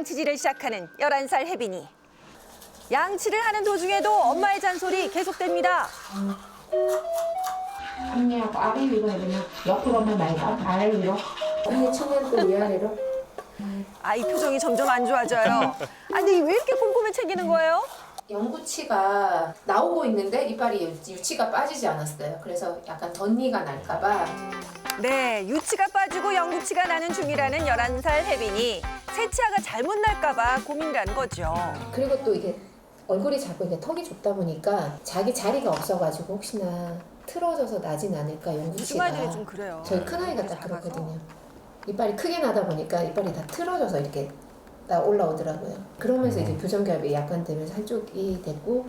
양치질을 시작하는 11살 혜빈이. 양치를 하는 도중에도 엄마의 잔소리 계속됩니다. 앞니하고 아래 위로 해보면 옆으로만 말고 아래 위로. 언니 측면 또 위아래로. 아이 표정이 점점 안 좋아져요. 아니 왜 이렇게 꼼꼼히 챙기는 거예요? 영구치가 나오고 있는데 이빨이 유치가 빠지지 않았어요. 그래서 약간 덧니가 날까봐. 네, 유치가 빠지고 영구치가 나는 중이라는 11살 혜빈이 새 치아가 잘못 날까 봐 고민이라는 거죠. 그리고 또 이게 얼굴이 작고 이게 턱이 좁다 보니까 자기 자리가 없어가지고 혹시나 틀어져서 나진 않을까 요즘 영구치가. 아이들이 좀 그래요. 저희 큰아이가 딱 작아서. 그렇거든요. 이빨이 크게 나다 보니까 이빨이 다 틀어져서 이렇게 다 올라오더라고요. 그러면서 이제 교정결합이 약간 되면서 한쪽이 됐고.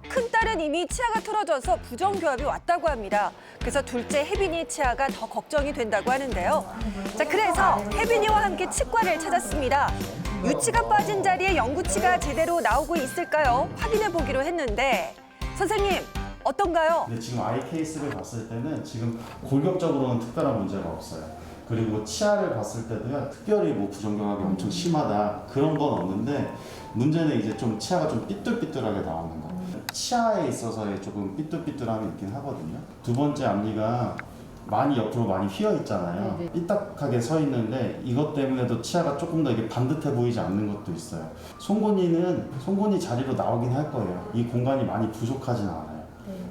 큰딸은 이미 치아가 틀어져서 부정교합이 왔다고 합니다. 그래서 둘째 혜빈이의 치아가 더 걱정이 된다고 하는데요. 자, 그래서 혜빈이와 함께 치과를 찾았습니다. 유치가 빠진 자리에 영구치가 제대로 나오고 있을까요? 확인해 보기로 했는데 선생님 어떤가요? 근데 지금 아이 케이스를 봤을 때는 지금 골격적으로는 특별한 문제가 없어요. 그리고 치아를 봤을 때도요, 특별히 뭐 부정교합이 엄청 심하다 그런 건 없는데 문제는 이제 좀 치아가 좀 삐뚤삐뚤하게 나오는 거. 치아에 있어서의 조금 삐뚤삐뚤함이 있긴 하거든요. 두 번째 앞니가 많이 옆으로 많이 휘어 있잖아요. 삐딱하게 서 있는데 이것 때문에도 치아가 조금 더 이게 반듯해 보이지 않는 것도 있어요. 송곳니는 송곳니 자리로 나오긴 할 거예요. 이 공간이 많이 부족하진 않아요.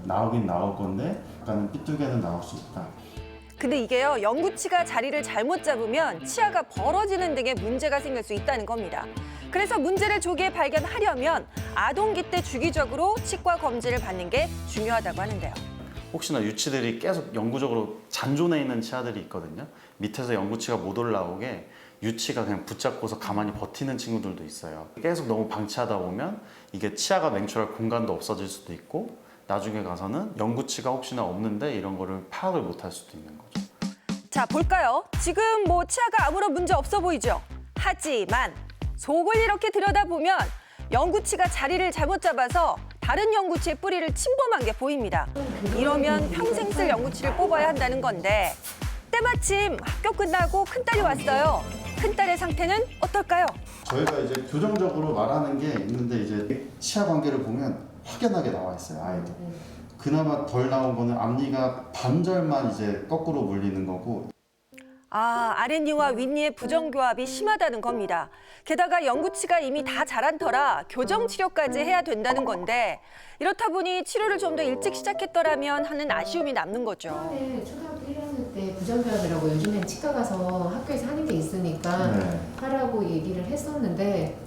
나오긴 나올 건데 약간 삐뚤게는 나올 수 있다. 근데 이게요, 영구치가 자리를 잘못 잡으면 치아가 벌어지는 등의 문제가 생길 수 있다는 겁니다. 그래서 문제를 조기에 발견하려면 아동기 때 주기적으로 치과 검진을 받는 게 중요하다고 하는데요. 혹시나 유치들이 계속 영구적으로 잔존해 있는 치아들이 있거든요. 밑에서 영구치가 못 올라오게 유치가 그냥 붙잡고서 가만히 버티는 친구들도 있어요. 계속 너무 방치하다 보면 이게 치아가 맹출할 공간도 없어질 수도 있고 나중에 가서는 영구치가 혹시나 없는데 이런 거를 파악을 못 할 수도 있는 거죠. 자, 볼까요? 지금 뭐 치아가 아무런 문제 없어 보이죠? 하지만 속을 이렇게 들여다보면 영구치가 자리를 잘못 잡아서 다른 영구치의 뿌리를 침범한 게 보입니다. 이러면 평생 쓸 영구치를 뽑아야 한다는 건데 때마침 학교 끝나고 큰딸이 왔어요. 큰딸의 상태는 어떨까요? 저희가 이제 교정적으로 말하는 게 있는데 이제 치아 관계를 보면 확연하게 나와 있어요, 아이도. 그나마 덜 나온 거는 앞니가 반절만 이제 거꾸로 물리는 거고. 아, 아랫니와 윗니의 부정교합이 심하다는 겁니다. 게다가 영구치가 이미 다 자란 터라 교정 치료까지 해야 된다는 건데 이렇다 보니 치료를 좀 더 일찍 시작했더라면 하는 아쉬움이 남는 거죠. 처음에 초등학교 1학년 때 부정교합이라고 요즘엔 치과 가서 학교에서 하는 게 있으니까 하라고 얘기를 했었는데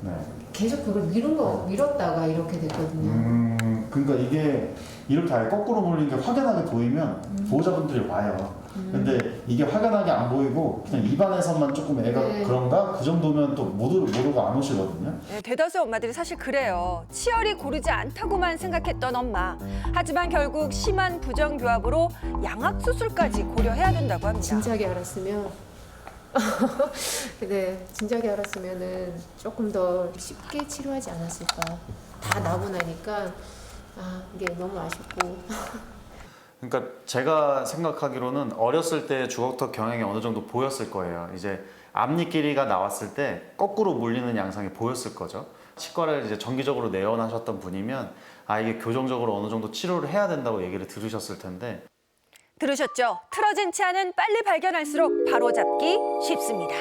계속 그걸 미뤘다가 이렇게 됐거든요. 그러니까 이게 이렇게 아예 거꾸로 물린 게 확연하게 보이면 보호자분들이 와요. 근데 이게 확연하게 안 보이고 그냥 입안에서만 조금 애가 그런가? 그 정도면 또 모르고 안 오시거든요. 네, 대다수 엄마들이 사실 그래요. 치열이 고르지 않다고만 생각했던 엄마. 하지만 결국 심한 부정교합으로 양악수술까지 고려해야 된다고 합니다. 진작에 알았으면 네, 진작에 알았으면은 조금 더 쉽게 치료하지 않았을까. 다 나고 나니까 이게 너무 아쉽고. 그러니까 제가 생각하기로는 어렸을 때 주걱턱 경향이 어느 정도 보였을 거예요. 이제 앞니 길이가 나왔을 때 거꾸로 물리는 양상이 보였을 거죠. 치과를 이제 정기적으로 내원하셨던 분이면 이게 교정적으로 어느 정도 치료를 해야 된다고 얘기를 들으셨을 텐데. 들으셨죠? 틀어진 치아는 빨리 발견할수록 바로잡기 쉽습니다.